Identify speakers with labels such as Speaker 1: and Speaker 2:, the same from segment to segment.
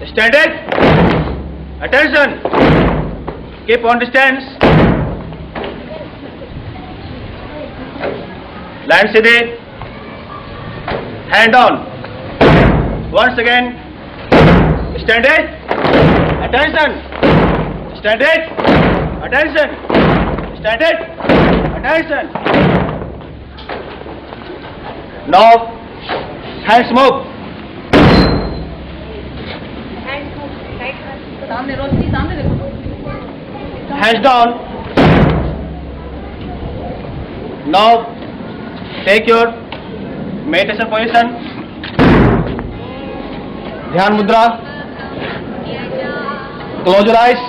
Speaker 1: Stand it. Attention. Keep on distance. Land steady. Hand on. Once again. Stand it. Attention. Stand it. Attention. Stand it. Attention. Now, hands move.
Speaker 2: सामने रोशनी सामने देखो.
Speaker 1: Hands down. Now, take your meditation position. ध्यान मुद्रा. Close your eyes.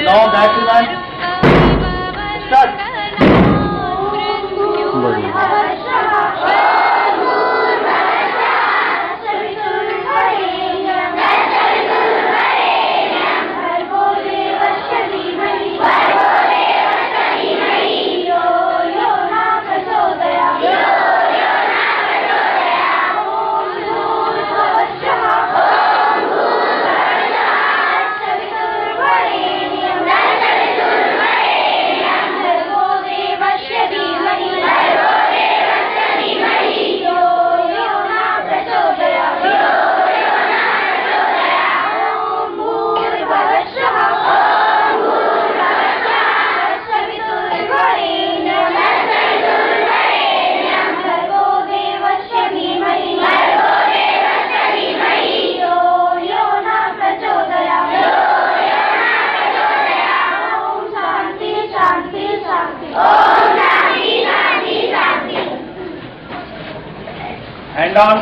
Speaker 1: Now, Gayatri Mantra. Start. Hand on.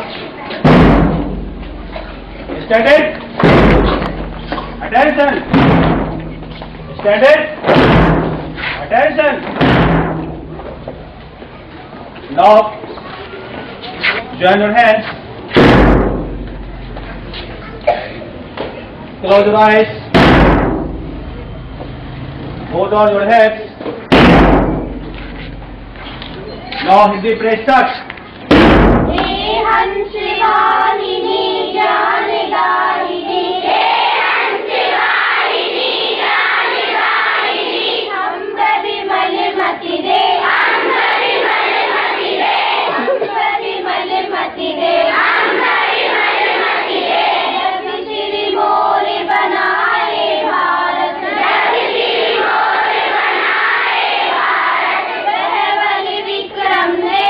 Speaker 1: Stand it. Attention. Stand it. Attention. Now, join your hands. Close your eyes. Hold on your hips. Now, Hindi praise start.
Speaker 3: हंसवाहिनी ज्ञानदायिनी हे हंसवाहिनी ज्ञानदायिनी अंबरि मलमति दे अंबरि मलमति दे अंबरि मलमति दे अंबरि मलमति दे जग श्री मोर बनाए भारत जग श्री मोर बनाए भारत बल विक्रम दे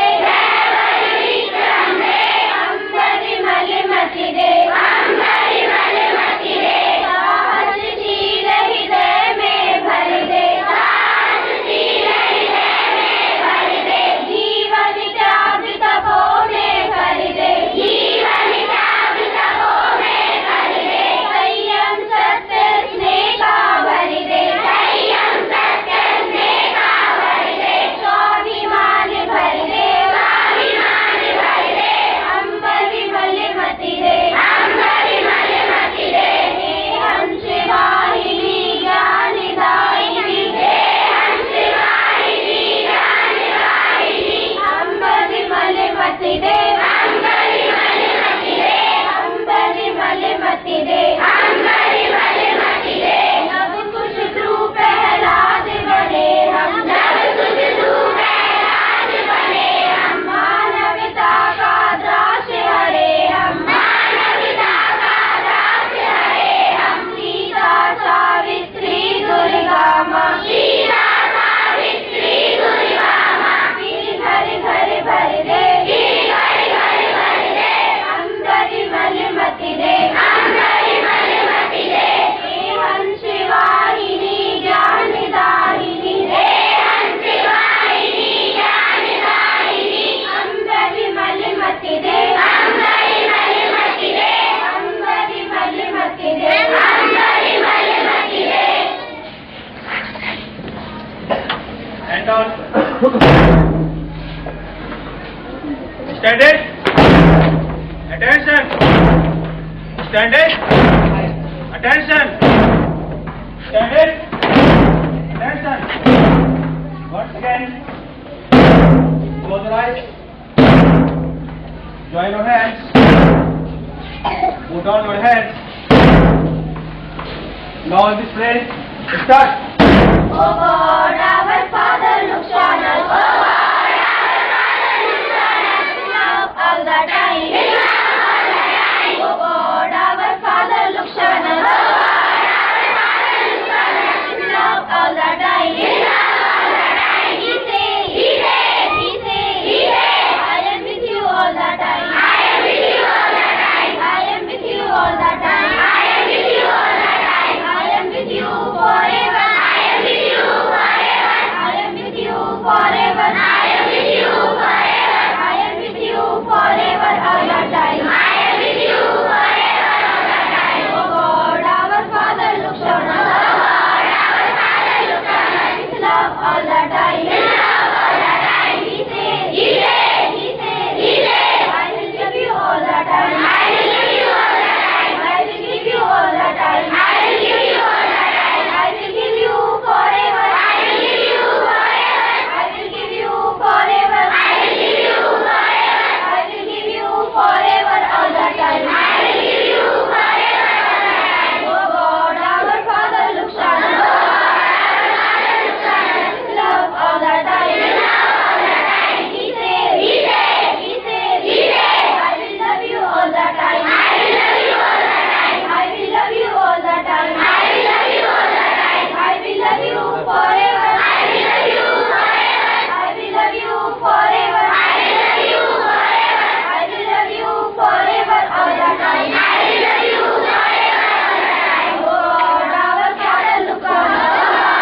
Speaker 1: Stand it. Attention. Stand it. Attention. Stand it. Attention. Once again. Close your eyes. Join your hands. Put down your hands. Now in this place, start.
Speaker 3: O God, our Father, look on us. O God, our Father, look on us. Love all the time. O God, our Father, look on us. O God, our Father, look on us. Love all the time. He say, I am with you all the time. I am with you all the time. I am with you all the time. I am with you all the time. I am with you forever. I am with you forever. I am with you forever. I am with you forever. I am with you forever all the time. I am with you forever all the time. O God, our Father, look on us. O God, our Father, look on us. With love all the time. With love all the time. He say, I will give you all the time. I will give you all the time. I will give you all the time. I will give you all the time. I will give you forever. I will give you forever. I will give you forever. I will give you forever. I will give you forever all the time. I will give you forever all the time. O God, our Father, look on us. O God, our Father, look on us. Love all the time. Love all the time. He say, I will love you all the time. I will love you all the time. I will love you all the time. I will love you all the time. I will love you forever. I will love you forever. I will love you forever. I will love you forever. I will love you forever all the time. I will love you forever all the time. O God, our Father, look on us. O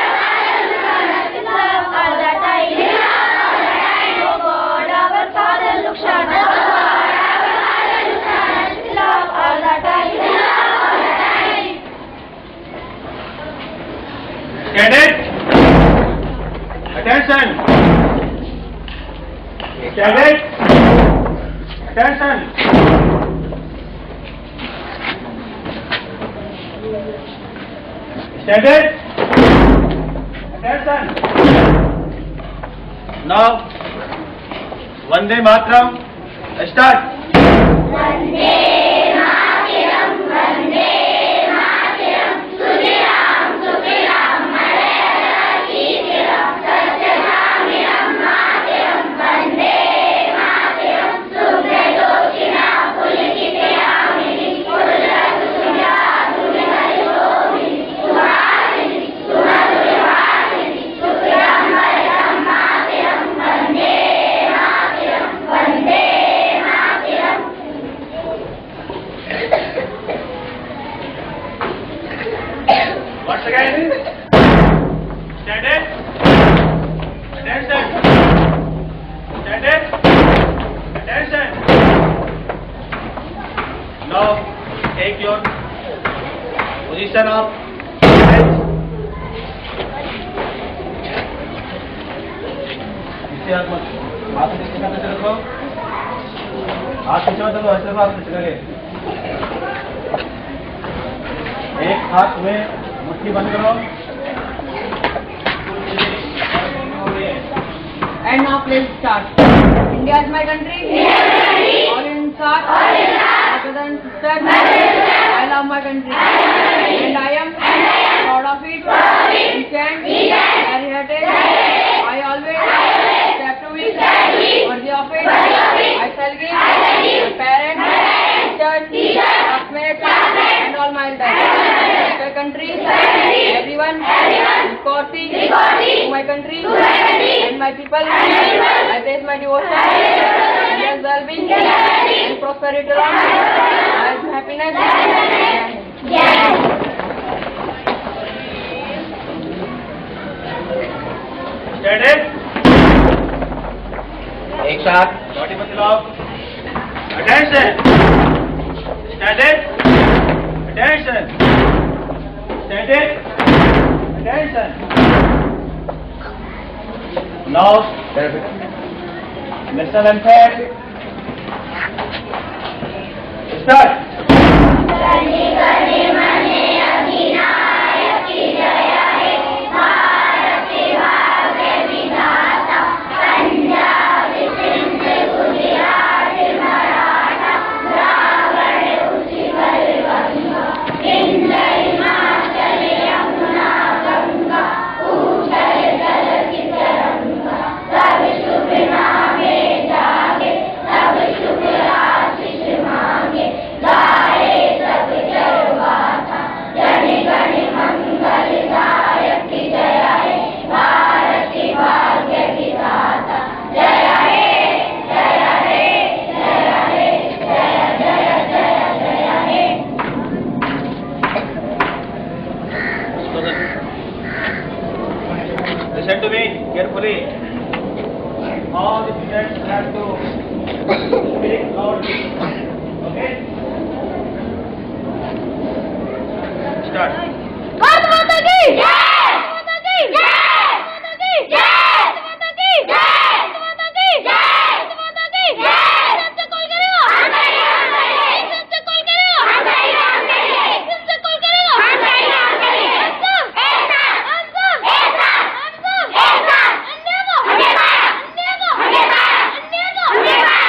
Speaker 3: God, our Father, look on us. Love all the time. Love all the time. O God, our Father, look on us. O God, our Father, look on us. Love all the time. Love all the time.
Speaker 1: Stand it. Attention. Stand it. Attention. Stand it. Attention. Now, Vande Mataram. Start.
Speaker 3: Vande Mataram, Vande Mataram, Sudiram, Sudiram, Malayala, Keetiram, Satyadhamiram, Mataram, Vande Mataram, Subhadosina, Pulikitayamini, Pullakusunda, Dhumiharitomini, Suhasini, Sumadurivasini, Sukhram Varam, Mataram, Vande Mataram, Vande Mataram.
Speaker 1: Once again. Stand it. Attention. Stand it. Attention. Now, take your position of hands. इसे हाथ मत नीचे करके रखो. हाथ नीचे मत रखो. ऐसे हाथ नीचे करके. एक हाथ में मुट्ठी बंद करो.
Speaker 2: And now please start. India is my country. All in sir. My brother and sister. I love my country. And I am proud of it. Decent. Very heritage. I always strive to be worthy of it. I shall give my parents, teachers, classmates, and all my elders. My country, everyone, courtesy to my country and my people. I place my devotion and their well-being and prosperity along and happiness.
Speaker 1: Stand it. एक साथ body मत हिलाओ. Attention. Stand it. Attention. Stand it. Attention. Now, listen and fair. Start.
Speaker 3: Punjab, Sindh, Gujarat,
Speaker 1: Speak loudly. Okay? Start.
Speaker 3: Bharat माता की जय! माता की जय! माता की जय! माता की जय! माता की जय! माता की जय! सबसे कॉल करेगा हम करेंगे सबसे कॉल करेगा हम करेंगे सबसे कॉल करेगा हम करेंगे हम सब ऐसा अन्य को हमें मारा अन्य को हमें मारा अन्य को हमें मारा हमें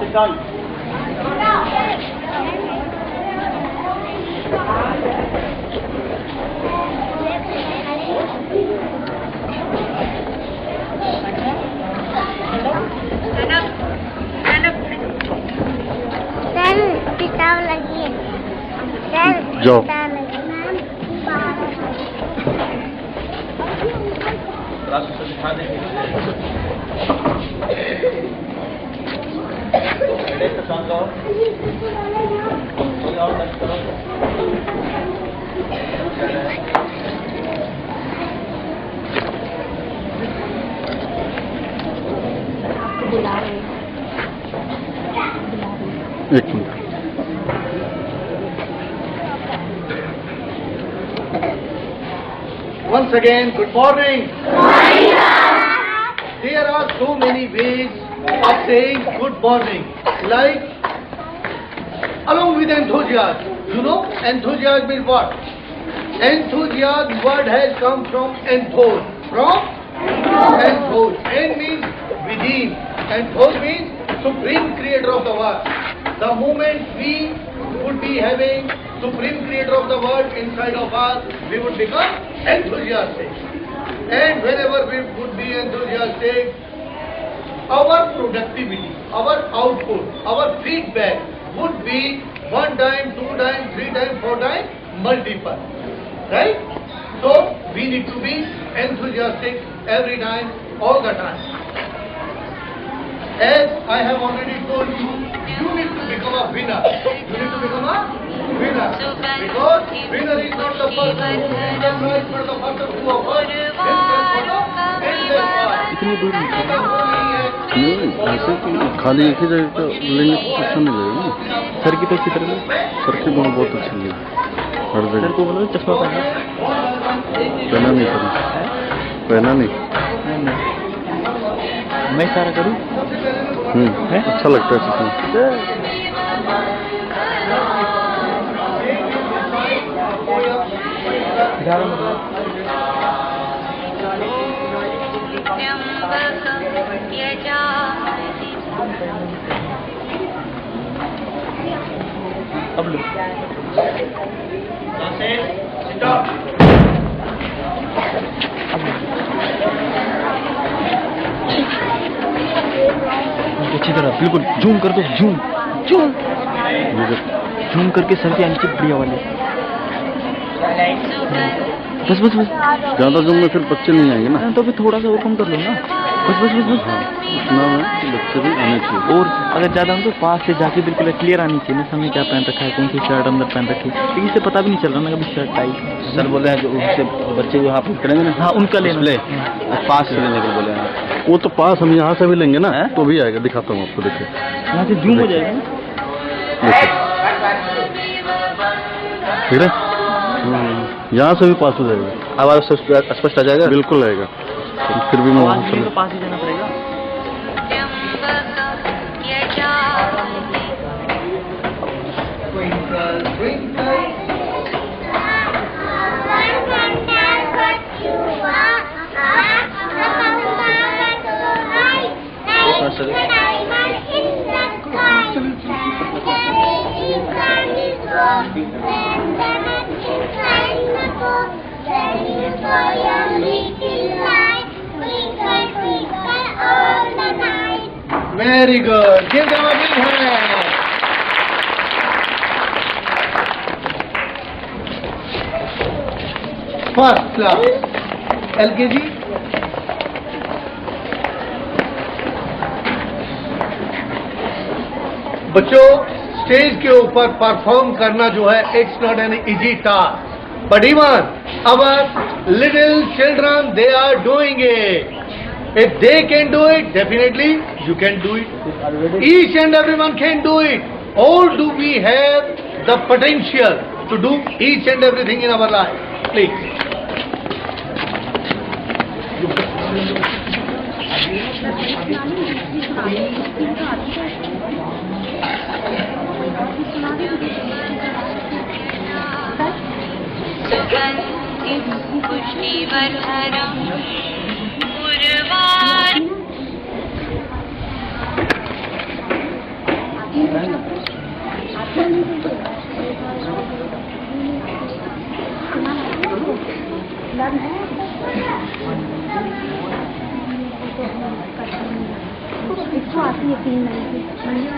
Speaker 1: Sit down.
Speaker 3: किताब लगी है
Speaker 4: जाओ।
Speaker 1: क्लास को सिखा देंगे तो शांत रहो कोई और टच करो
Speaker 4: एक minute.
Speaker 5: Once again, good morning. There are so many ways of saying good morning, like along with enthusiasm. You know, enthusiasm is what? Enthusiasm word has come from enthos. From? Enthos. En means within. Enthos means supreme creator of the world. The moment we would be having supreme creator of the world inside of us, we would become enthusiastic. And whenever we would be enthusiastic, our productivity, our output, our feedback would be 1 time, 2 times, 3 times, 4 times, multiple. Right? So, we need to be enthusiastic every time, all the time. As I have already told you, you need to become a winner. You need to become a winner. Because winner is not the person who wins the prize, but the person who offers himself for the endless prize.
Speaker 4: इतनी दूर
Speaker 5: नहीं
Speaker 4: नहीं, ऐसे तो खाली एक ही जगह का लेंगे तो अच्छा नहीं लगेगा ना।
Speaker 6: सर की तो अच्छी तरह से
Speaker 4: सर की दोनों बहुत अच्छी लगी हर
Speaker 6: सर
Speaker 4: जगह।
Speaker 6: को बोलो चश्मा पहना
Speaker 4: पहना नहीं सर, पहना नहीं।
Speaker 6: मैं इशारा करूँ
Speaker 4: अच्छा लगता है चश्मा।
Speaker 6: अब लो
Speaker 1: sit down.
Speaker 6: अच्छी तरह बिल्कुल जूम कर दो, जूम जूम जूम करके सर के नीचे बढ़िया वाले। बस बस बस
Speaker 4: ज़्यादा जूम में फिर बच्चे नहीं आएंगे ना।
Speaker 6: तो फिर थोड़ा सा और कम कर लो ना। बस बस बस बस
Speaker 4: इतना में बच्चे भी आने चाहिए।
Speaker 6: और अगर ज़्यादा हो तो पास से जाके बिल्कुल क्लियर आनी चाहिए ना, सामने क्या पहन रखा है, कौन सी शर्ट अंदर पहन रखी है, लेकिन इससे पता भी नहीं चल रहा ना कभी शर्ट टाई।
Speaker 4: सर बोले हैं जो उससे बच्चे जो आप करेंगे ना,
Speaker 6: हाँ उनका लेना
Speaker 4: ले पास से लेने के बोले हैं। वो तो पास हम यहाँ से भी लेंगे ना तो भी आएगा। दिखाता हूँ आपको, देखिए
Speaker 6: यहाँ से जूम हो जाएगा ना।
Speaker 4: ठीक है, यहाँ से भी पास हो जाएगा। आवाज स्पष्ट आ जाएगा, बिल्कुल आएगा। फिर भी मैं वहाँ
Speaker 6: तो पास ही जाना पड़ेगा।
Speaker 5: Twinkle, twinkle. Very good. Give them a big hand. First class. LKG? बच्चों, स्टेज के ऊपर परफॉर्म करना जो है, it's not an easy task, but even our little children, they are doing it. If they can do it, definitely you can do it. Each and everyone can do it. All do we have the potential to do each and everything in our life. Please.
Speaker 3: पुष्टिवर्धनम् उर्वार
Speaker 7: इसको आती है 3 महीने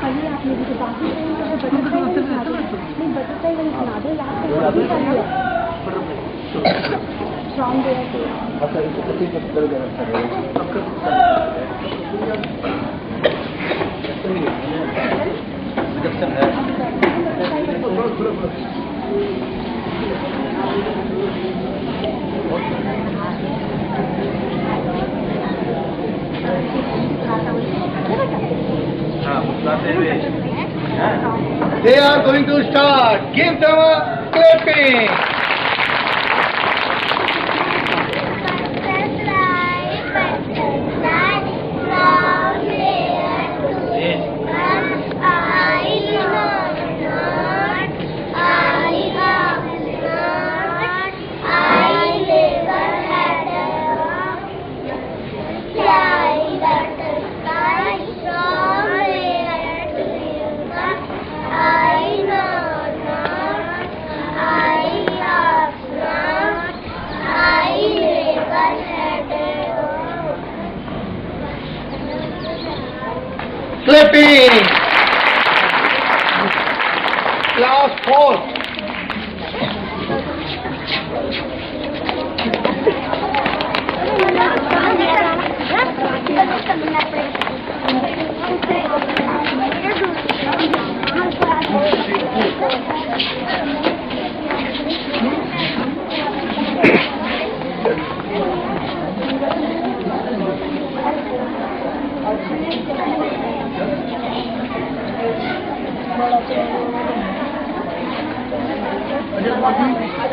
Speaker 7: कभी आपने भी तो बाकी नहीं बचता ही नहीं सुना दो strong
Speaker 5: They are going to start. Give them a clapping. Clapping. Class 4.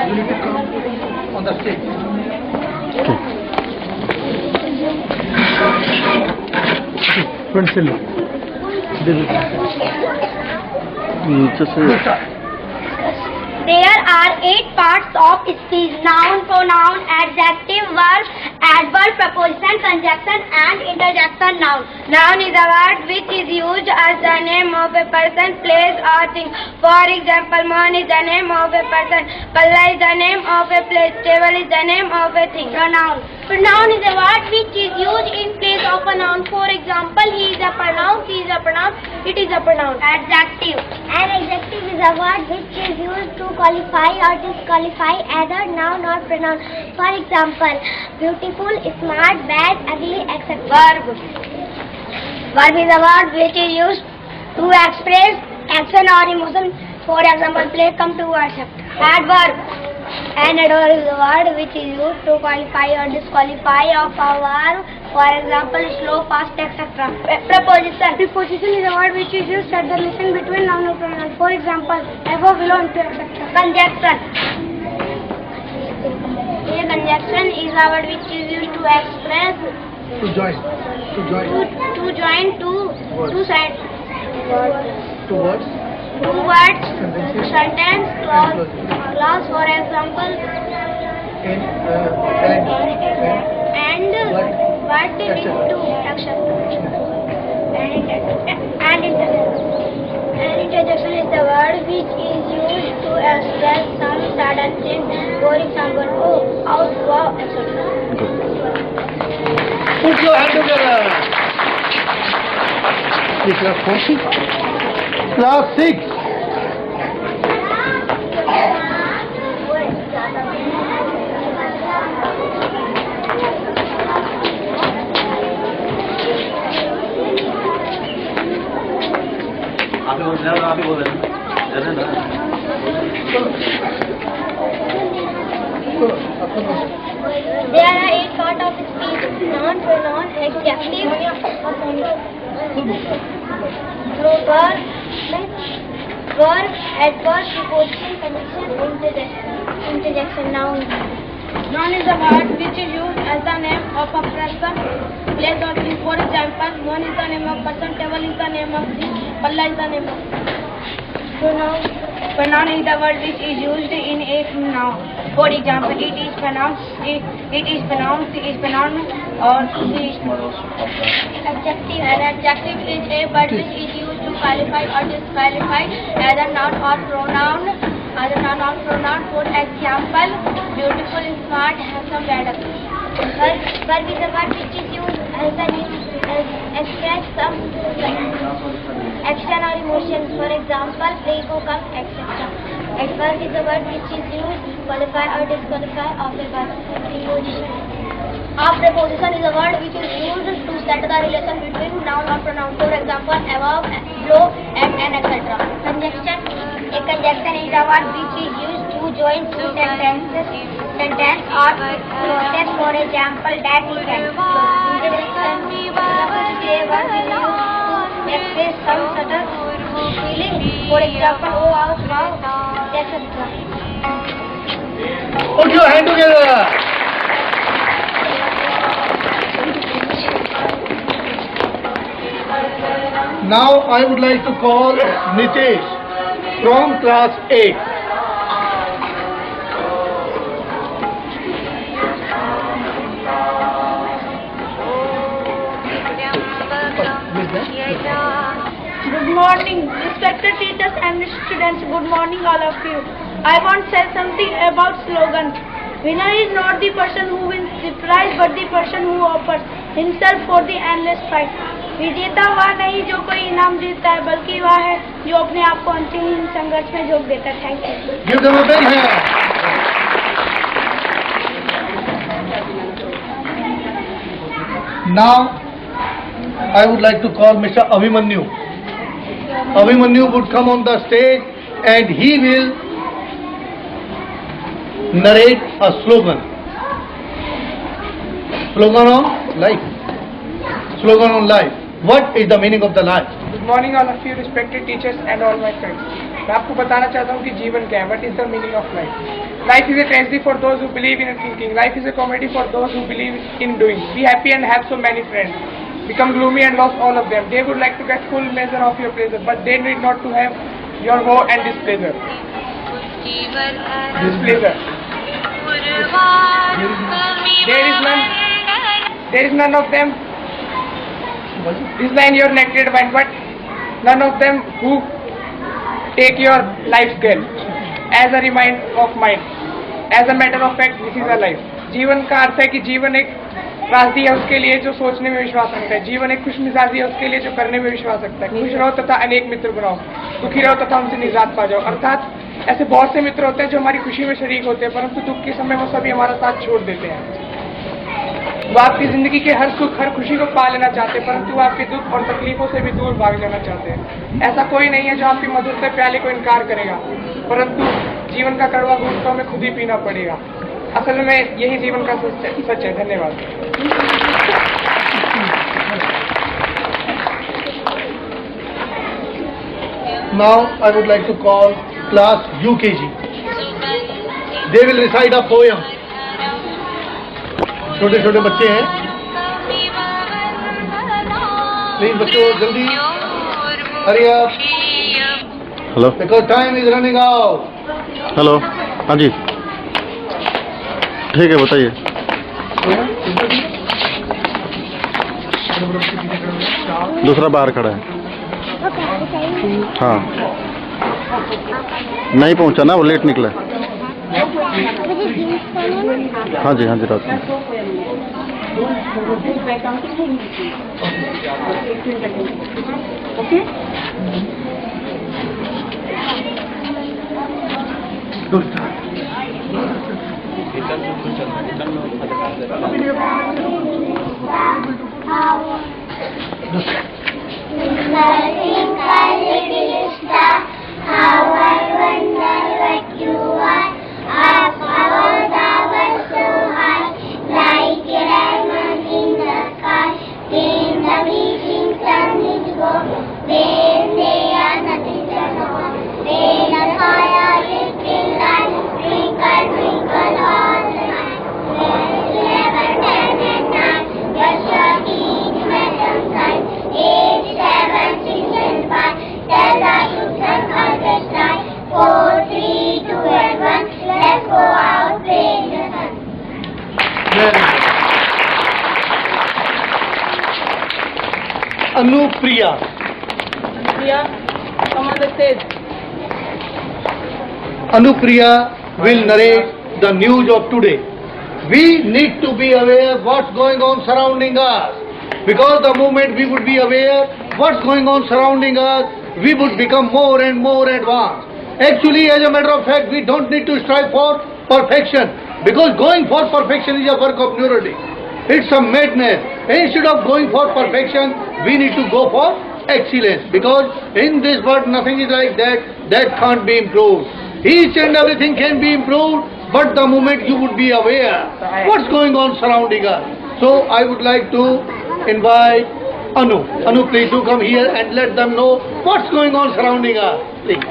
Speaker 5: You need to come on the stage.
Speaker 4: नीचे से
Speaker 3: There are 8 parts of speech: noun, pronoun, adjective, verb, adverb, preposition, conjunction, and interjection. Noun. Noun is a word which is used as the name of a person, place, or thing. For example, moon is the name of a person, Palla is the name of a place, table is the name of a thing. Pronoun. Pronoun is a word which is used in place of a noun. For example, he is a pronoun, she is a pronoun, it is a pronoun. Adjective. An adjective is a word which is used to qualify or disqualify either noun or pronoun. For example, beautiful, smart, bad, ugly, etc. Verb. Verb is a word which is used to express action or emotion. For example, play, come to, accept. Adverb. An adverb is a word which is used to qualify or disqualify of a verb. For example, slow, fast, etc. Preposition. Preposition is a word which is used at the relation between noun and pronoun. For example, above, below, and to, etc. Conjunction. A conjunction is a word which is used to express
Speaker 5: To join.
Speaker 3: to join two sides.
Speaker 5: Two words.
Speaker 3: Two words, sentence, clause, for example, and what with two action. And interjection is the word which is used to express some sudden change. For example, oh, out, wow, etc.
Speaker 5: Put your hand together. This is class 4. Class 6.
Speaker 3: There are 8 parts of speech: noun, pronoun, adjective, verb, adverb, preposition, conjunction, interjection. Noun.
Speaker 8: Noun is a word which is used as the name of a person, place or thing. For example, one is the name of person, table is the name of thing, palla is the name of. Pronoun is the word which is used in a noun. For example, it is pronounced, it is pronounced, it is pronounced, or she is pronounced.
Speaker 3: Adjective. An adjective is a word which is used to qualify or disqualify as a noun or pronoun. For example, beautiful, smart, handsome, bad. Verb is a word which is used as a name express some action or emotion. For example, play, go, come, etc. Adverb is a word which is used to qualify or disqualify of a verb. A preposition is a word which is used to set the relation between noun or pronoun. For example, above, below, and etc. Conjunction. A conjunction is a word which is used to join two sentences or clauses. For example, that is and. Interjection. A word is used to express some certain feeling. For example, oh, ouch, wow, etc.
Speaker 5: Put your hand together. Now I would like to call Nitesh from class 8.
Speaker 8: Good morning, respected teachers and students. Good morning, all of you. I want to say something about slogan. Winner is not the person who wins the prize, but the person who offers himself for the endless fight. विजेता वह नहीं जो कोई इनाम जीतता है, बल्कि वह है जो अपने आप को अंतिम संघर्ष में झोंक देता है. Thank you.
Speaker 5: Give them a big hand. Now I would like to call Mr. Abhimanyu. Abhimanyu would come on the stage and he will narrate a slogan. Slogan on life. Slogan on life. What is the meaning of the life?
Speaker 9: Good morning all of you respected teachers and all my friends. मैं आपको बताना चाहता हूँ कि जीवन क्या है. What is the meaning of life? Life is a tragedy for those who believe in thinking. Life is a comedy for those who believe in doing. Be happy and have so many friends. Become gloomy and lost all of them. They would like to get full measure of your pleasure, but they need not to have your woe and displeasure. Displeasure. There is none of them. This line your neglected mind, but none of them who take your life scale as a reminder of mind. As a matter of fact, this is a life. जीवन का अर्थ है कि जीवन एक त्रासदी है उसके लिए जो सोचने में विश्वास रखता है. जीवन एक खुश मिजाजी है उसके लिए जो करने में विश्वास रखता है. खुश रहो तथा अनेक मित्र बनाओ, दुखी रहो तथा उनसे निजात पा जाओ. अर्थात ऐसे बहुत से मित्र होते हैं जो हमारी खुशी में शरीक होते हैं, परंतु दुख के समय वो सभी हमारा साथ छोड़ देते हैं. वो आपकी जिंदगी के हर सुख हर खुशी को पा लेना चाहते हैं, परंतु वो आपके दुख और तकलीफों से भी दूर भाग जाना चाहते हैं. ऐसा कोई नहीं है जो आपकी मधुर से प्याले को इनकार करेगा, परंतु जीवन का कड़वा घूंट तो हमें खुद ही पीना पड़ेगा. असल में यही जीवन का सच है. धन्यवाद.
Speaker 5: Now I would like to call class UKG. They will recite a poem. छोटे छोटे बच्चे हैं. प्लीज बच्चों जल्दी. Hurry up.
Speaker 4: Hello
Speaker 5: Because time is running out.
Speaker 4: Hello. हाँ जी ठीक है बताइए. दूसरा बाहर खड़ा है. हाँ नहीं पहुंचा ना, वो लेट निकला. हाँ जी रात में.
Speaker 3: Nothing can little star, how I wonder what you are. Up above our soul. let's go out playing in the sun.
Speaker 5: Very good. Anupriya.
Speaker 2: Priya, come on the stage.
Speaker 5: Anupriya will narrate the news of today. We need to be aware what's going on surrounding us. Because the moment we would be aware what's going on surrounding us, we would become more and more advanced. Actually, as a matter of fact, we don't need to strive for perfection. Because going for perfection is a work of neurotic. It's a madness. Instead of going for perfection, we need to go for excellence. Because in this world, nothing is like that. That can't be improved. Each and everything can be improved, but the moment you would be aware what's going on surrounding us. So I would like to invite Anu. Anu, please do come here and let them know what's going on surrounding us. Please.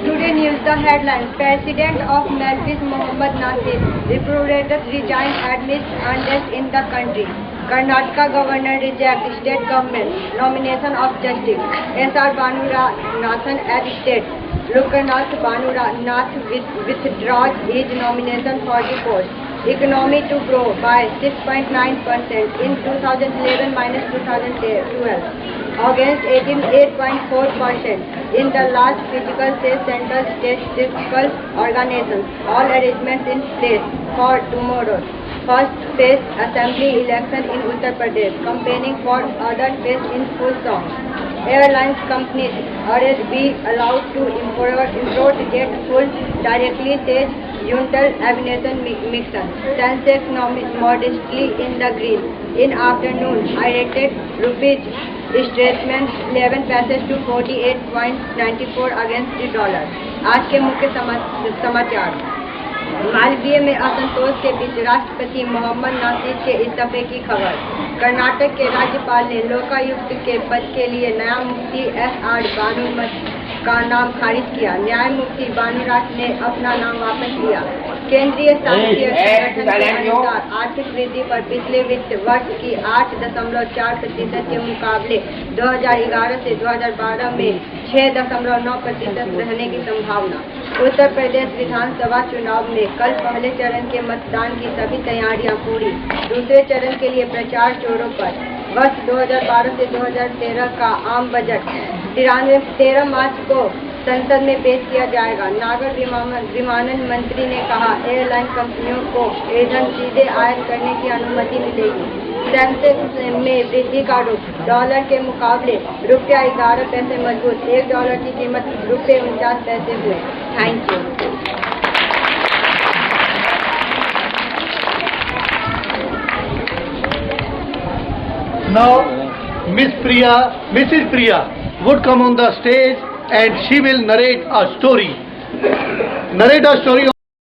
Speaker 2: Today news, the headline: President of Maldives Mohammad Nasir repudiated resigned amidst unrest in the country. Karnataka governor rejects state government nomination of justice. S.R. Bhanurathan as state. Lokanath Bhanurathan withdraws his nomination for the post. Economy to grow by 6.9% in 2011 minus 2012. Against 8.4% in the last physical state central statistical organizations. All arrangements in place for tomorrow. First phase assembly election in Uttar Pradesh. Campaigning for other phase in full song. Airlines companies are be allowed to import jet fuel directly, says United Aviation Mission. Sensex modestly in the green. In afternoon, I rated rupees statement 11 पैसे to 48.94 against the dollar. आज के मुख्य समाचार: मालवीय में असंतोष के बीच राष्ट्रपति मोहम्मद नासिर के इस्तीफे की खबर। कर्नाटक के राज्यपाल ने लोकायुक्त के पद के लिए न्यायमूर्ति S.R. भानुमति का नाम खारिज किया। न्यायमूर्ति भानुराज ने अपना नाम वापस लिया। केंद्रीय सांख्यिकी संगठन के अनुसार आर्थिक वृद्धि पर पिछले वित्त वर्ष की 8.4% के मुकाबले 2011 से 2012 में 6.9% रहने की संभावना। उत्तर प्रदेश विधानसभा चुनाव में कल पहले चरण के मतदान की सभी तैयारियां पूरी। दूसरे चरण के लिए प्रचार जोरों पर। वर्ष 2012 से 2013 का आम बजट 13 मार्च को संसद में पेश किया जाएगा। नागर विमानन मंत्री ने कहा, एयरलाइन कंपनियों को ईंधन सीधे आयात करने की अनुमति मिलेगी। सेंसेक्स में वृद्धि का रुख। डॉलर के मुकाबले रुपया 11 पैसे मजबूत। $1 की कीमत ₹49 हुए। Thank you.
Speaker 5: Now, Mrs. Priya would come on the stage and she will narrate a story.